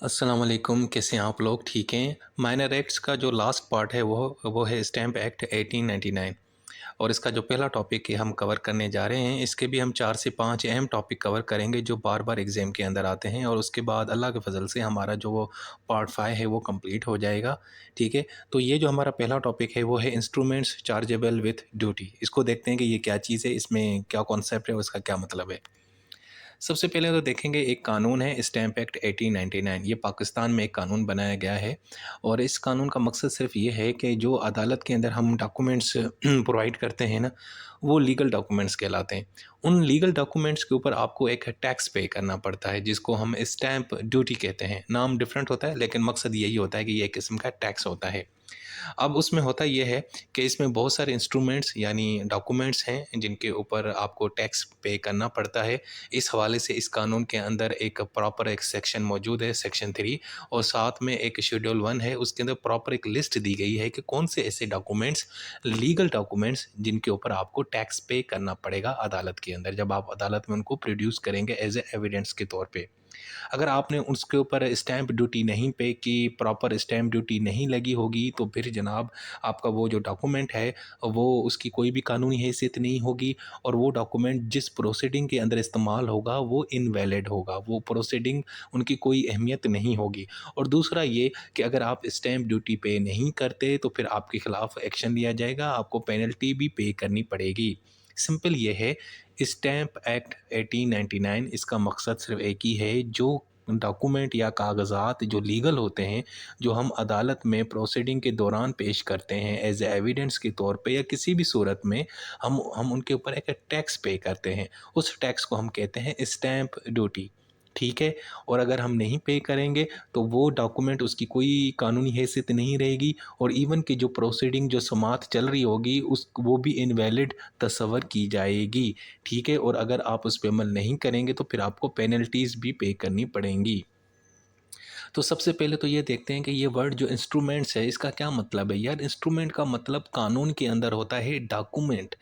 अस्सलाम वालेकुम, कैसे हैं आप लोग? ठीक हैं। माइनर एक्ट्स का जो लास्ट पार्ट है वो है स्टैम्प एक्ट 1899 और इसका जो पहला टॉपिक है हम कवर करने जा रहे हैं। इसके भी हम 4 से 5 अहम टॉपिक कवर करेंगे जो बार बार एग्ज़ाम के अंदर आते हैं और उसके बाद अल्लाह के फ़ज़ल से हमारा जो वो पार्ट 5 है वो कंप्लीट हो जाएगा। ठीक है, तो ये जो हमारा पहला टॉपिक है वो है इंस्ट्रूमेंट्स चार्जेबल विथ ड्यूटी। इसको देखते हैं कि ये क्या चीज़ है, इसमें क्या कॉन्सेप्ट है और इसका क्या मतलब है। सबसे पहले तो देखेंगे, एक कानून है स्टैम्प एक्ट 1899। ये पाकिस्तान में एक कानून बनाया गया है और इस कानून का मकसद सिर्फ ये है कि जो अदालत के अंदर हम डॉक्यूमेंट्स प्रोवाइड करते हैं ना, वो लीगल डॉक्यूमेंट्स कहलाते हैं। उन लीगल डॉक्यूमेंट्स के ऊपर आपको एक टैक्स पे करना पड़ता है जिसको हम स्टैम्प ड्यूटी कहते हैं। नाम डिफरेंट होता है लेकिन मकसद यही होता है कि ये एक किस्म का टैक्स होता है। अब उसमें होता ये है कि इसमें बहुत सारे इंस्ट्रूमेंट्स यानी डॉक्यूमेंट्स हैं जिनके ऊपर आपको टैक्स पे करना पड़ता है। इस हवाले से इस कानून के अंदर एक प्रॉपर एक सेक्शन मौजूद है, सेक्शन 3, और साथ में एक शेड्यूल 1 है। उसके अंदर प्रॉपर एक लिस्ट दी गई है कि कौन से ऐसे डॉक्यूमेंट्स, लीगल डॉक्यूमेंट्स जिनके ऊपर आपको टैक्स पे करना पड़ेगा अदालत के अंदर, जब आप अदालत में उनको प्रोड्यूस करेंगे एज ए एविडेंस के तौर पे। अगर आपने उसके ऊपर स्टैम्प ड्यूटी नहीं पे की, प्रॉपर स्टैम्प ड्यूटी नहीं लगी होगी, तो फिर जनाब आपका वो जो डॉक्यूमेंट है वो उसकी कोई भी कानूनी हैसियत नहीं होगी और वो डॉक्यूमेंट जिस प्रोसीडिंग के अंदर इस्तेमाल होगा वो इनवैलिड होगा, वो प्रोसीडिंग उनकी कोई अहमियत नहीं होगी। और दूसरा ये कि अगर आप स्टैम्प ड्यूटी पे नहीं करते तो फिर आपके ख़िलाफ़ एक्शन लिया जाएगा, आपको पेनल्टी भी पे करनी पड़ेगी। सिंपल ये है, स्टैम्प एक्ट 1899 इसका मकसद सिर्फ एक ही है, जो डॉक्यूमेंट या कागज़ात जो लीगल होते हैं, जो हम अदालत में प्रोसीडिंग के दौरान पेश करते हैं एज एविडेंस के तौर पे या किसी भी सूरत में, हम उनके ऊपर एक टैक्स पे करते हैं। उस टैक्स को हम कहते हैं स्टैम्प ड्यूटी। ठीक है, और अगर हम नहीं पे करेंगे तो वो डॉक्यूमेंट, उसकी कोई कानूनी हैसियत नहीं रहेगी और इवन की जो प्रोसीडिंग जो समाअत चल रही होगी उस वो भी इनवैलिड तस्वर की जाएगी। ठीक है, और अगर आप उस पे अमल नहीं करेंगे तो फिर आपको पेनल्टीज़ भी पे करनी पड़ेंगी। तो सबसे पहले तो ये देखते हैं कि ये वर्ड जो इंस्ट्रूमेंट्स है इसका क्या मतलब है। यार, इंस्ट्रूमेंट का मतलब कानून के अंदर होता है डॉक्यूमेंट,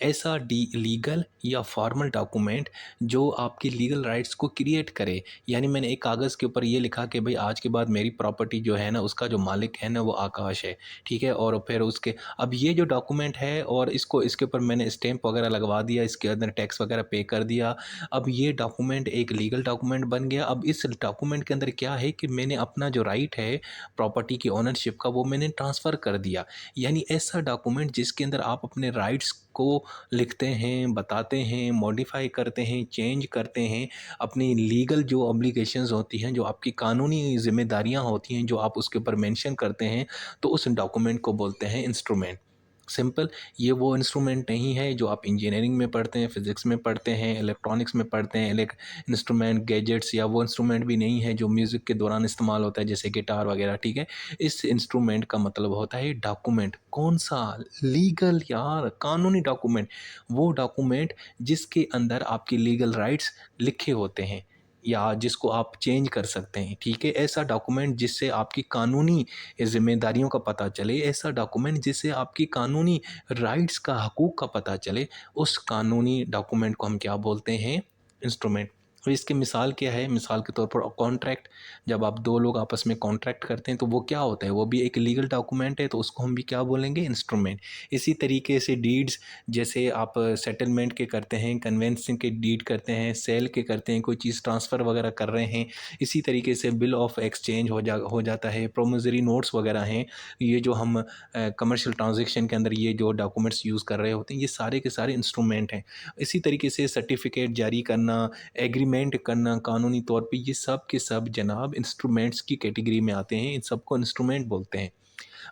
ऐसा डी लीगल या फॉर्मल डॉक्यूमेंट जो आपकी लीगल राइट्स को क्रिएट करे। यानी मैंने एक कागज़ के ऊपर ये लिखा कि भाई आज के बाद मेरी प्रॉपर्टी जो है ना, उसका जो मालिक है ना वो आकाश है। ठीक है, और फिर उसके अब ये जो डॉक्यूमेंट है और इसको इसके ऊपर मैंने स्टैंप वगैरह लगवा दिया, इसके अंदर टैक्स वगैरह पे कर दिया। अब ये डॉक्यूमेंट एक लीगल डॉक्यूमेंट बन गया। अब इस डॉक्यूमेंट के अंदर क्या है कि मैंने अपना जो राइट है प्रॉपर्टी की ओनरशिप का वो मैंने ट्रांसफ़र कर दिया। यानी ऐसा डॉक्यूमेंट जिसके अंदर आप अपने राइट्स को लिखते हैं, बताते हैं, मॉडिफाई करते हैं, चेंज करते हैं, अपनी लीगल जो ऑब्लिगेशंस होती हैं, जो आपकी कानूनी ज़िम्मेदारियाँ होती हैं, जो आप उसके ऊपर मेंशन करते हैं, तो उस डॉक्यूमेंट को बोलते हैं इंस्ट्रूमेंट। सिंपल, ये वो इंस्ट्रूमेंट नहीं है जो आप इंजीनियरिंग में पढ़ते हैं, फिज़िक्स में पढ़ते हैं, इलेक्ट्रॉनिक्स में पढ़ते हैं, इंस्ट्रूमेंट, गैजेट्स, या वो इंस्ट्रूमेंट भी नहीं है जो म्यूज़िक के दौरान इस्तेमाल होता है जैसे गिटार वगैरह। ठीक है, इस इंस्ट्रूमेंट का मतलब होता है डॉक्यूमेंट। कौन सा? लीगल यार, कानूनी डॉक्यूमेंट। वो डॉक्यूमेंट जिसके अंदर आपकी लीगल राइट्स लिखे होते हैं या जिसको आप चेंज कर सकते हैं। ठीक है, ऐसा डॉक्यूमेंट जिससे आपकी कानूनी ज़िम्मेदारियों का पता चले, ऐसा डॉक्यूमेंट जिससे आपकी कानूनी राइट्स का, हकूक़ का पता चले, उस कानूनी डॉक्यूमेंट को हम क्या बोलते हैं? इंस्ट्रूमेंट। और इसकी मिसाल क्या है? मिसाल के तौर पर कॉन्ट्रैक्ट। जब आप 2 लोग आपस में कॉन्ट्रैक्ट करते हैं तो वो क्या होता है? वो भी एक लीगल डॉक्यूमेंट है, तो उसको हम भी क्या बोलेंगे? इंस्ट्रूमेंट। इसी तरीके से डीड्स, जैसे आप सेटलमेंट के करते हैं, कन्वेंसिंग के डीड करते हैं, सेल के करते हैं, कोई चीज़ ट्रांसफ़र वगैरह कर रहे हैं। इसी तरीके से बिल ऑफ एक्सचेंज हो जाता है, प्रोमिसरी नोट्स वगैरह हैं। ये जो हम कमर्शियल ट्रांज़ैक्शन के अंदर ये जो डॉक्यूमेंट्स यूज़ कर रहे होते हैं, ये सारे के सारे इंस्ट्रूमेंट हैं। इसी तरीके से सर्टिफ़िकेट जारी करना, एग्रीमेंट करना कानूनी तौर पे, ये सब के सब जनाब इंस्ट्रूमेंट्स की कैटेगरी में आते हैं। इन सबको इंस्ट्रूमेंट बोलते हैं।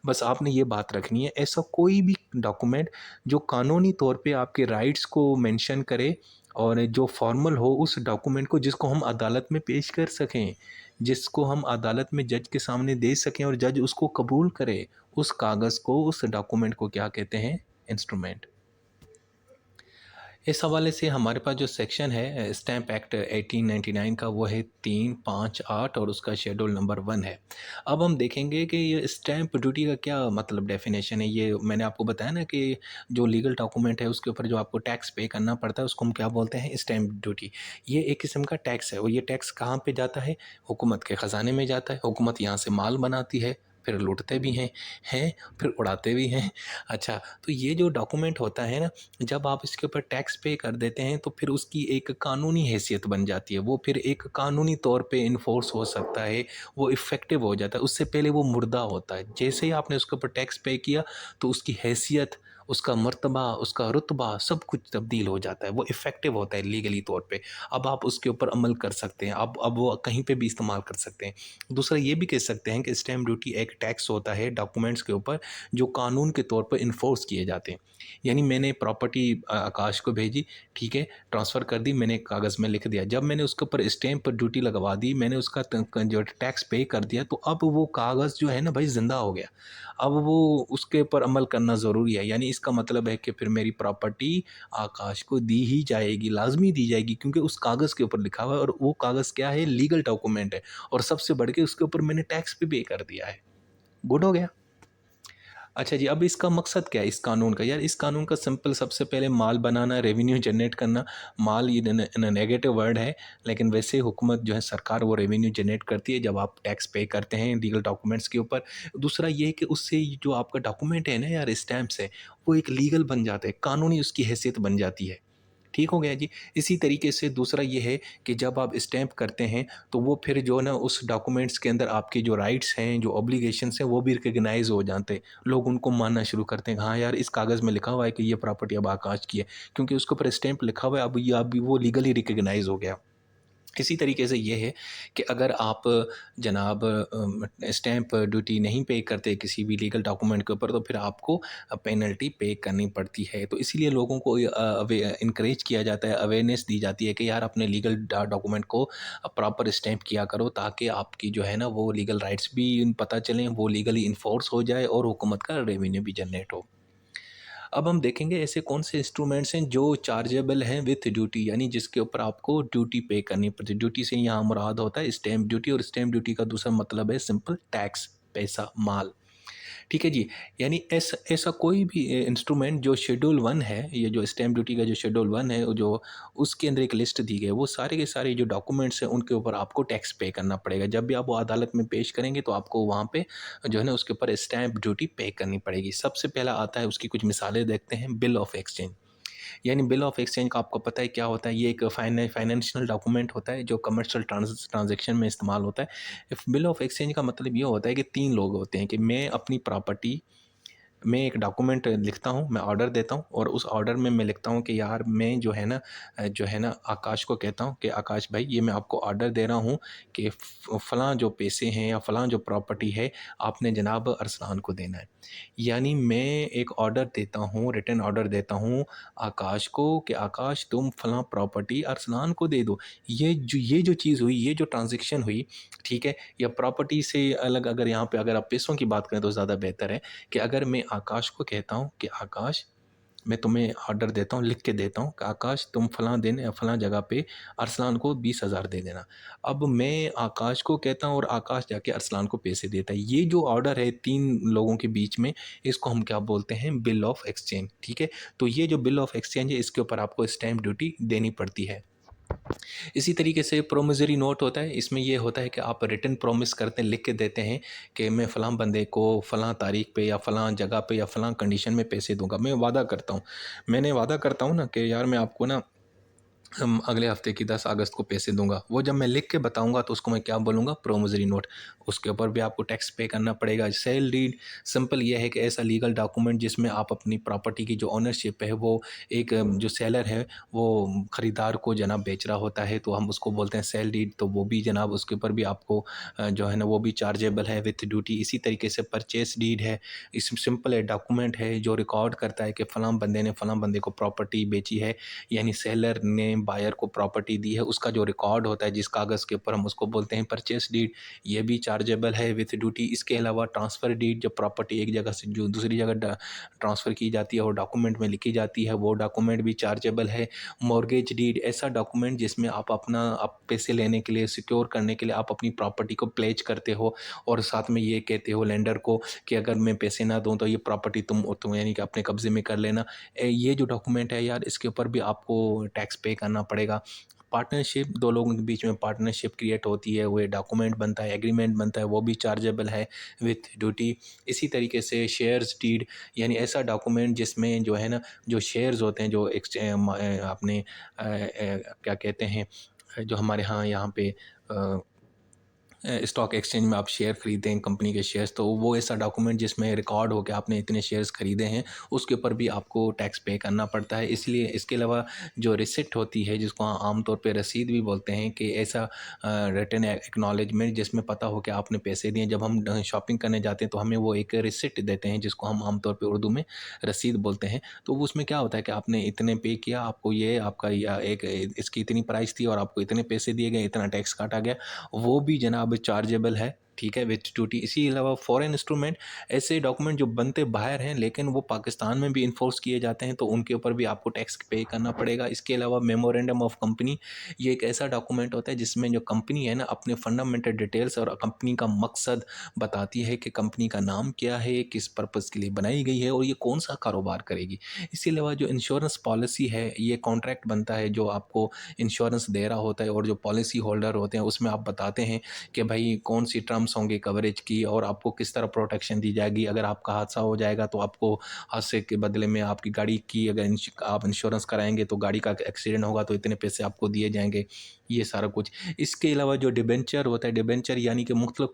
बस आपने ये बात रखनी है, ऐसा कोई भी डॉक्यूमेंट जो कानूनी तौर पे आपके राइट्स को मेंशन करे और जो फॉर्मल हो उस डॉक्यूमेंट को, जिसको हम अदालत में पेश कर सकें, जिसको हम अदालत में जज के सामने दे सकें और जज उसको कबूल करे, उस कागज़ को, उस डॉक्यूमेंट को क्या कहते हैं? इंस्ट्रूमेंट। इस हवाले से हमारे पास जो सेक्शन है स्टैम्प एक्ट 1899 का वो है 3, 5, 8 और उसका शेड्यूल नंबर 1 है। अब हम देखेंगे कि ये स्टैम्प ड्यूटी का क्या मतलब डेफिनेशन है। ये मैंने आपको बताया ना कि जो लीगल डॉक्यूमेंट है उसके ऊपर जो आपको टैक्स पे करना पड़ता है उसको हम क्या बोलते हैं, स्टैम्प ड्यूटी। ये एक किस्म का टैक्स है और ये टैक्स कहाँ पे जाता है, हुकूमत के ख़जाने में जाता है। हुकूमत यहाँ से माल बनाती है, फिर लूटते भी हैं, फिर उड़ाते भी हैं। अच्छा, तो ये जो डॉक्यूमेंट होता है ना, जब आप इसके ऊपर टैक्स पे कर देते हैं तो फिर उसकी एक कानूनी हैसियत बन जाती है। वो फिर एक कानूनी तौर पे इन्फोर्स हो सकता है, वो इफ़ेक्टिव हो जाता है। उससे पहले वो मुर्दा होता है। जैसे ही आपने उसके ऊपर टैक्स पे किया तो उसकी हैसियत, उसका मर्तबा, उसका रुतबा सब कुछ तब्दील हो जाता है। वो इफ़ेक्टिव होता है लीगली तौर पे। अब आप उसके ऊपर अमल कर सकते हैं। अब वो कहीं पे भी इस्तेमाल कर सकते हैं। दूसरा ये भी कह सकते हैं कि स्टैम्प ड्यूटी एक टैक्स होता है डॉक्यूमेंट्स के ऊपर जो कानून के तौर पर इन्फोर्स किए जाते हैं। यानी मैंने प्रॉपर्टी आकाश को भेजी, ठीक है, ट्रांसफ़र कर दी, मैंने कागज़ में लिख दिया। जब मैंने उसके ऊपर स्टैम्प पर ड्यूटी लगवा दी, मैंने उसका जो टैक्स पे कर दिया, तो अब वो कागज़ जो है ना भाई ज़िंदा हो गया। अब वो उसके ऊपर अमल करना ज़रूरी है। यानी इसका मतलब है कि फिर मेरी प्रॉपर्टी आकाश को दी ही जाएगी, लाज़मी दी जाएगी, क्योंकि उस कागज़ के ऊपर लिखा हुआ है और वो कागज़ क्या है, लीगल डॉक्यूमेंट है और सबसे बढ़ के उसके ऊपर मैंने टैक्स भी पे कर दिया है। गुड हो गया। अच्छा जी, अब इसका मकसद क्या है इस कानून का? यार इस कानून का सिंपल सबसे पहले माल बनाना, रेवेन्यू जनरेट करना। माल ये नेगेटिव वर्ड है, लेकिन वैसे हुकूमत जो है, सरकार, वो रेवेन्यू जनरेट करती है जब आप टैक्स पे करते हैं लीगल डॉक्यूमेंट्स के ऊपर। दूसरा ये है कि उससे जो आपका डॉक्यूमेंट है ना यार, स्टैम्प्स है, वो एक लीगल बन जाते हैं, कानूनी उसकी हैसियत बन जाती है। ठीक हो गया जी। इसी तरीके से दूसरा ये है कि जब आप स्टैम्प करते हैं तो वो फिर जो है ना उस डॉक्यूमेंट्स के अंदर आपके जो राइट्स हैं, जो ऑब्लिगेशंस हैं, वो भी रिकॉग्नाइज़ हो जाते हैं। लोग उनको मानना शुरू करते हैं कि हाँ यार, इस कागज़ में लिखा हुआ है कि ये प्रॉपर्टी अब आकाश की है, क्योंकि उसके ऊपर स्टैम्प लिखा हुआ है। अब ये अब वो लीगली रिकॉग्नाइज़ हो गया। इसी तरीके से ये है कि अगर आप जनाब स्टैम्प ड्यूटी नहीं पे करते किसी भी लीगल डॉक्यूमेंट के ऊपर, तो फिर आपको पेनल्टी पे करनी पड़ती है। तो इसीलिए लोगों को इनकरेज किया जाता है, अवेयरनेस दी जाती है कि यार अपने लीगल डॉक्यूमेंट को प्रॉपर स्टैम्प किया करो, ताकि आपकी जो है ना वो लीगल राइट्स भी पता चलें, वो लीगली इन्फोर्स हो जाए और हुकूमत का रेवेन्यू भी जनरेट हो। अब हम देखेंगे ऐसे कौन से इंस्ट्रूमेंट्स हैं जो चार्जेबल हैं विथ ड्यूटी, यानी जिसके ऊपर आपको ड्यूटी पे करनी पड़ती है। ड्यूटी से यहाँ मुराद होता है स्टैम्प ड्यूटी, और स्टैम्प ड्यूटी का दूसरा मतलब है सिंपल टैक्स, पैसा, माल। ठीक है जी। यानी ऐसा ऐसा कोई भी इंस्ट्रूमेंट जो शेड्यूल 1 है, ये जो स्टैम्प ड्यूटी का जो शेड्यूल 1 है, जो उसके अंदर एक लिस्ट दी गई है, वो सारे के सारे जो डॉक्यूमेंट्स हैं उनके ऊपर आपको टैक्स पे करना पड़ेगा। जब भी आप वो अदालत में पेश करेंगे तो आपको वहाँ पे जो है ना उसके ऊपर स्टैम्प ड्यूटी पे करनी पड़ेगी। सबसे पहला आता है, उसकी कुछ मिसालें देखते हैं, बिल ऑफ एक्सचेंज। यानी बिल ऑफ एक्सचेंज का आपको पता है क्या होता है? ये एक फाइनेंशियल डॉक्यूमेंट होता है जो कमर्शियल ट्रांजैक्शन में इस्तेमाल होता है। बिल ऑफ एक्सचेंज का मतलब ये होता है कि 3 लोग होते हैं कि मैं अपनी प्रॉपर्टी, मैं एक डॉक्यूमेंट लिखता हूँ, मैं ऑर्डर देता हूँ और उस ऑर्डर में मैं लिखता हूँ कि यार मैं जो है ना आकाश को कहता हूँ कि आकाश भाई, ये मैं आपको ऑर्डर दे रहा हूँ कि फ़लाँ जो पैसे हैं या फ़लाँ जो प्रॉपर्टी है, आपने जनाब अरसलान को देना है। यानी मैं एक ऑर्डर देता हूँ, रिटन ऑर्डर देता हूँ आकाश को कि आकाश तुम फ़लाँ प्रॉपर्टी अरसलान को दे दो। ये जो चीज़ हुई, ये जो ट्रांज़ैक्शन हुई, ठीक है? या प्रॉपर्टी से अलग अगर यहाँ पे अगर आप पैसों की बात करें तो ज़्यादा बेहतर है कि अगर मैं आकाश को कहता हूँ कि आकाश, मैं तुम्हें ऑर्डर देता हूँ, लिख के देता हूँ कि आकाश तुम फ़लाँ दिन या फ़लाँ जगह पे अरसलान को 20,000 दे देना। अब मैं आकाश को कहता हूँ और आकाश जाके अरसलान को पैसे देता है। ये जो ऑर्डर है 3 लोगों के बीच में, इसको हम क्या बोलते हैं? बिल ऑफ एक्सचेंज, ठीक है? तो ये जो बिल ऑफ एक्सचेंज है, इसके ऊपर आपको स्टैम्प ड्यूटी देनी पड़ती है। इसी तरीके से प्रोमिसरी नोट होता है। इसमें ये होता है कि आप रिटन प्रॉमिस करते हैं, लिख के देते हैं कि मैं फ़लाँ बंदे को फ़लाँ तारीख पे या फ़लाँ जगह पे या फ़लाँ कंडीशन में पैसे दूँगा। मैं वादा करता हूँ। मैंने वादा करता हूँ ना कि यार मैं आपको ना अगले हफ्ते की 10 अगस्त को पैसे दूँगा। वो जब मैं लिख के बताऊँगा तो उसको मैं क्या बोलूँगा? Promissory note. उसके ऊपर भी आपको टैक्स पे करना पड़ेगा। सेल डीड सिंपल ये है कि ऐसा लीगल डॉक्यूमेंट जिसमें आप अपनी प्रॉपर्टी की जो ओनरशिप है वो एक जो सेलर है वो ख़रीदार को जनाब बेच रहा होता है, तो हम उसको बोलते हैं सेल डीड। तो वो भी जनाब उसके ऊपर भी आपको जो है ना वो भी चार्जेबल है विथ ड्यूटी। इसी तरीके से परचेस डीड है। इस सिंपल है डॉक्यूमेंट है जो रिकॉर्ड करता है कि फ़लाँ बंदे ने फ़लाँ बंदे को प्रॉपर्टी बेची है, यानी सेलर ने बायर को प्रॉपर्टी दी है उसका जो रिकॉर्ड होता है जिस कागज़ के ऊपर, हम उसको बोलते हैं परचेस डीड, ये भी चार्जेबल है विथ ड्यूटी। इसके अलावा ट्रांसफ़र डीड, जब प्रॉपर्टी एक जगह से जो दूसरी जगह ट्रांसफ़र की जाती है और डॉक्यूमेंट में लिखी जाती है, वो डॉक्यूमेंट भी चार्जेबल है। मॉर्गेज डीड, ऐसा डॉक्यूमेंट जिसमें आप पैसे लेने के लिए, सिक्योर करने के लिए आप अपनी प्रॉपर्टी को प्लेज करते हो और साथ में ये कहते हो लेंडर को कि अगर मैं पैसे ना दूँ तो ये प्रॉपर्टी तुम यानी कि अपने कब्ज़े में कर लेना। ये जो डॉक्यूमेंट है यार, इसके ऊपर भी आपको टैक्स पे करना पड़ेगा। पार्टनरशिप, 2 लोगों के बीच में पार्टनरशिप क्रिएट होती है, वो ये डॉक्यूमेंट बनता है, एग्रीमेंट बनता है, वो भी चार्जेबल है विथ ड्यूटी। इसी तरीके से शेयर्स डीड, यानी ऐसा डॉक्यूमेंट जिसमें जो है ना, जो शेयर्स होते हैं, जो अपने क्या कहते हैं, जो हमारे यहाँ पे स्टॉक एक्सचेंज में आप शेयर खरीदते हैं कंपनी के शेयर्स, तो वो ऐसा डॉक्यूमेंट जिसमें रिकॉर्ड हो कि आपने इतने शेयर्स खरीदे हैं, उसके ऊपर भी आपको टैक्स पे करना पड़ता है। इसलिए इसके अलावा जो रिसिप्ट होती है, जिसको आमतौर पे रसीद भी बोलते हैं, कि ऐसा रिटन एक्नॉलेजमेंट जिसमें पता हो कि आपने पैसे दिए। जब हम शॉपिंग करने जाते हैं तो हमें वो एक रिसिप्ट देते हैं, जिसको हम आमतौर पर उर्दू में रसीद बोलते हैं। तो उसमें क्या होता है कि आपने इतने पे किया, आपको ये आपका या एक इसकी इतनी प्राइस थी और आपको इतने पैसे दिए गए, इतना टैक्स काटा गया, वो भी जनाब चार्जेबल है, ठीक है, विथ ड्यूटी। इसी अलावा फॉरेन इंस्ट्रूमेंट, ऐसे डॉक्यूमेंट जो बनते बाहर हैं लेकिन वो पाकिस्तान में भी इन्फोर्स किए जाते हैं, तो उनके ऊपर भी आपको टैक्स पे करना पड़ेगा। इसके अलावा मेमोरेंडम ऑफ कंपनी, ये एक ऐसा डॉक्यूमेंट होता है जिसमें जो कंपनी है ना, अपने फंडामेंटल डिटेल्स और कंपनी का मकसद बताती है कि कंपनी का नाम क्या है, किस पर्पज़ के लिए बनाई गई है और ये कौन सा कारोबार करेगी। इसके अलावा जो इंश्योरेंस पॉलिसी है, ये कॉन्ट्रैक्ट बनता है जो आपको इंश्योरेंस दे रहा होता है, और जो पॉलिसी होल्डर होते हैं उसमें आप बताते हैं कि भाई कौन सी टर्म्स होंगे कवरेज की और आपको किस तरह प्रोटेक्शन दी जाएगी। अगर आपका हादसा हो जाएगा तो आपको हादसे के बदले में आपकी गाड़ी की, अगर आप इंश्योरेंस कराएंगे तो गाड़ी का एक्सीडेंट होगा तो इतने पैसे आपको दिए जाएंगे, ये सारा कुछ। इसके अलावा जो डिबेंचर होता है, डिबेंचर यानी कि मुख्तलिफ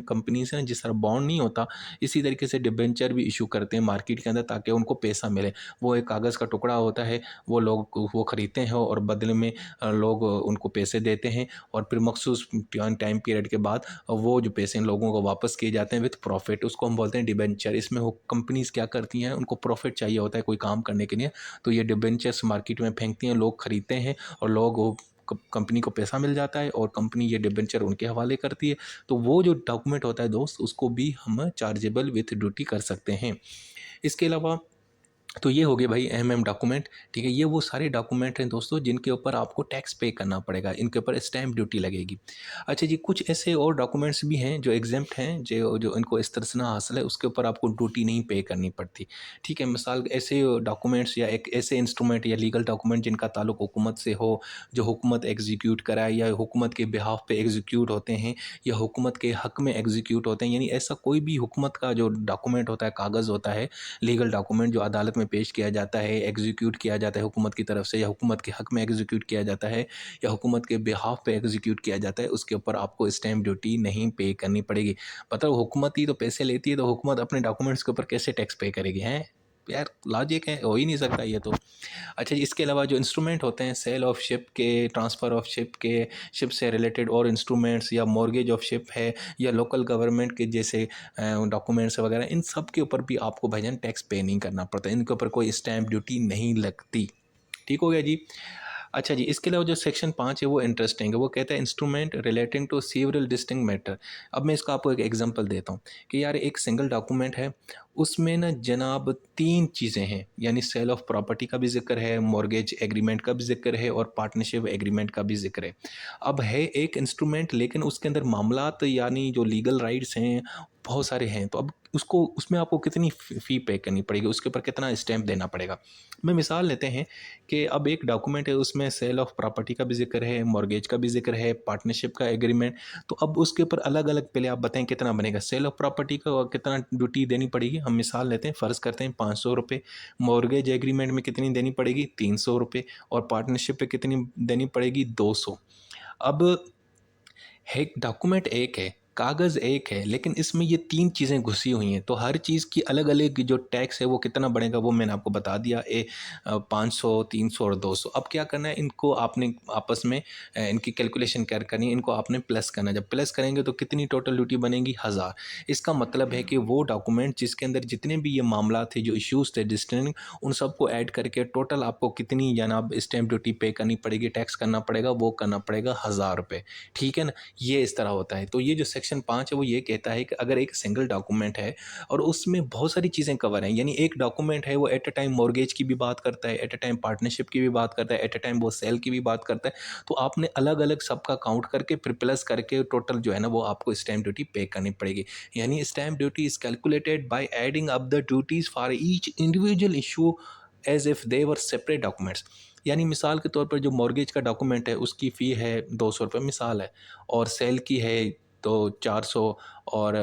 कंपनी से जिस तरह बॉन्ड नहीं होता, इसी तरीके से डिबेंचर भी इशू करते हैं मार्केट के अंदर ताकि उनको पैसा मिले। वो एक कागज़ का टुकड़ा होता है, वो लोग वो ख़रीदते हैं और बदले में लोग उनको पैसे देते हैं, और फिर मखसूस टाइम पीरियड के बाद वो जो पैसे इन लोगों को वापस किए जाते हैं विथ प्रॉफिट, उसको हम बोलते हैं डिबेंचर। इसमें वो कंपनीज़ क्या करती हैं, उनको प्रॉफिट चाहिए होता है कोई काम करने के लिए, तो ये डिबेंचर्स मार्केट में फेंकती हैं, लोग ख़रीदते हैं और लोग वो कंपनी को पैसा मिल जाता है और कंपनी ये डिबेंचर उनके हवाले करती है। तो वो जो डॉक्यूमेंट होता है दोस्त, उसको भी हम चार्जेबल विथ ड्यूटी कर सकते हैं। इसके अलावा तो ये हो गए भाई अहम डॉक्यूमेंट, ठीक है। ये वो सारे डॉक्यूमेंट हैं दोस्तों जिनके ऊपर आपको टैक्स पे करना पड़ेगा, इनके ऊपर स्टैम्प ड्यूटी लगेगी। अच्छा जी, कुछ ऐसे और डॉक्यूमेंट्स भी हैं जो एग्जेम्प्ट हैं, जो जो इनको इस्तस्ना हासिल है, उसके ऊपर आपको ड्यूटी नहीं पे करनी पड़ती, ठीक है। मिसाल ऐसे डॉक्यूमेंट्स या एक ऐसे इंस्ट्रूमेंट या लीगल डॉक्यूमेंट जिनका ताल्लुक हुकूमत से हो, जो हुकूमत एग्जीक्यूट कराए या हुकूमत के बिहाफ पे एग्जीक्यूट होते हैं या हुकूमत के हक़ में एग्जीक्यूट होते हैं, यानी ऐसा कोई भी हुकूमत का जो डॉक्यूमेंट होता है, कागज़ होता है, लीगल डॉक्यूमेंट जो अदालत में पेश किया जाता है, एग्जीक्यूट किया जाता है हुकूमत की तरफ से, या हुकूमत के हक़ में एग्जीक्यूट किया जाता है या हुकूमत के बिहाफ पे एग्जीक्यूट किया जाता है, उसके ऊपर आपको स्टैम्प ड्यूटी नहीं पे करनी पड़ेगी। मतलब हुकूमत ही तो पैसे लेती है, तो हुकूमत अपने डॉक्यूमेंट्स के ऊपर कैसे टैक्स पे करेगी, हैं यार? लॉजिक है, हो ही नहीं सकता ये तो। अच्छा जी, इसके अलावा जो इंस्ट्रूमेंट होते हैं, सेल ऑफ शिप के, ट्रांसफ़र ऑफ शिप के, शिप से रिलेटेड और इंस्ट्रूमेंट्स, या मॉर्गेज ऑफ शिप है, या लोकल गवर्नमेंट के जैसे डॉक्यूमेंट्स वगैरह, इन सब के ऊपर भी आपको भाईजान टैक्स पे नहीं करना पड़ता, इनके ऊपर कोई स्टैम्प ड्यूटी नहीं लगती। ठीक हो गया जी। अच्छा जी, इसके अलावा जो सेक्शन 5 है वो इंटरेस्टिंग है। वो कहता है instrument relating to several distinct matter. अब मैं इसका आपको एक एग्जांपल देता हूँ कि यार एक सिंगल डॉक्यूमेंट है, उसमें ना जनाब 3 चीज़ें हैं, यानी सेल ऑफ प्रॉपर्टी का भी ज़िक्र है, मॉर्गेज एग्रीमेंट का भी ज़िक्र है और पार्टनरशिप एग्रीमेंट का भी ज़िक्र है। अब है एक इंस्ट्रूमेंट, लेकिन उसके अंदर मामलात यानी जो लीगल राइट्स हैं बहुत सारे हैं, तो अब उसको उसमें आपको कितनी फ़ी पे करनी पड़ेगी, उसके ऊपर कितना स्टैम्प देना पड़ेगा। मैं मिसाल लेते हैं कि अब एक डॉक्यूमेंट है, उसमें सेल ऑफ प्रॉपर्टी का भी ज़िक्र है, मॉर्गेज का भी ज़िक्र है, पार्टनरशिप का एग्रीमेंट, तो अब उसके ऊपर अलग-अलग पहले आप बताएँ कितना बनेगा। सेल ऑफ प्रॉपर्टी का कितना ड्यूटी देनी पड़ेगी, हम मिसाल लेते हैं, फ़र्ज़ करते हैं ₹500, मॉर्गेज एग्रीमेंट में कितनी देनी पड़ेगी ₹300 और पार्टनरशिप पे कितनी देनी पड़ेगी 200। अब है डॉक्यूमेंट एक है, कागज़ एक है, लेकिन इसमें ये 3 चीज़ें घुसी हुई हैं, तो हर चीज़ की अलग-अलग जो टैक्स है वो कितना बढ़ेगा वो मैंने आपको बता दिया। 500, 300 और 200। अब क्या करना है, इनको आपने आपस में इनकी कैलकुलेशन कर करनी है, इनको आपने प्लस करना है। जब प्लस करेंगे तो कितनी टोटल ड्यूटी बनेगी? 1000। इसका मतलब है कि वो डॉक्यूमेंट जिसके अंदर जितने भी ये मामला थे, जो इश्यूज़ थे रजिस्टरिंग, उन सबको ऐड करके टोटल आपको कितनी जनाब स्टैम्प ड्यूटी पे करनी पड़ेगी, टैक्स करना पड़ेगा, वो करना पड़ेगा 1000 रुपये। ठीक है ना? ये इस तरह होता है। तो ये जो सेक्शन 5 है वो ये कहता है कि अगर एक सिंगल डॉक्यूमेंट है और उसमें बहुत सारी चीज़ें कवर हैं, यानी एक डॉक्यूमेंट है वो एट अ टाइम मॉर्गेज की भी बात करता है, एट अ टाइम पार्टनरशिप की भी बात करता है, एट अ टाइम वो सेल की भी बात करता है, तो आपने अलग अलग सबका काउंट करके फिर प्लस करके टोटल जो है ना वो आपको स्टैम्प ड्यूटी पे करनी पड़ेगी। यानी stamp duty is calculated by adding up the duties for each individual issue as if they were separate documents. यानी मिसाल के तौर पर जो मॉर्गेज का डॉक्यूमेंट है उसकी फ़ी है 200 रुपये, मिसाल है, और सेल की है तो 400, और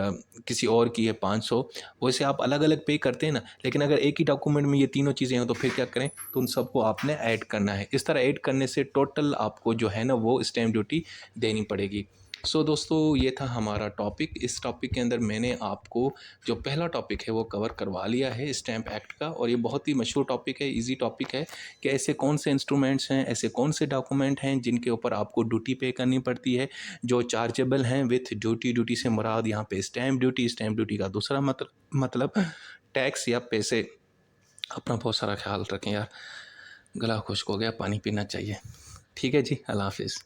किसी और की है 500। वैसे आप अलग अलग पे करते हैं ना, लेकिन अगर एक ही डॉक्यूमेंट में ये तीनों चीज़ें हों तो फिर क्या करें, तो उन सबको आपने ऐड करना है। इस तरह ऐड करने से टोटल आपको जो है ना वो स्टैम्प ड्यूटी देनी पड़ेगी। सो दोस्तों, ये था हमारा टॉपिक। इस टॉपिक के अंदर मैंने आपको जो पहला टॉपिक है वो कवर करवा लिया है स्टैम्प एक्ट का, और ये बहुत ही मशहूर टॉपिक है, इजी टॉपिक है कि ऐसे कौन से इंस्ट्रूमेंट्स हैं, ऐसे कौन से डॉक्यूमेंट हैं जिनके ऊपर आपको ड्यूटी पे करनी पड़ती है, जो चार्जेबल हैं विथ ड्यूटी। ड्यूटी से मुराद यहाँ पे स्टैम्प ड्यूटी, स्टैम्प ड्यूटी का दूसरा मतलब टैक्स या पैसे। अपना बहुत सारा ख्याल रखें यार, गला खुश्क हो गया, पानी पीना चाहिए। ठीक है जी, अल्लाह हाफिज़।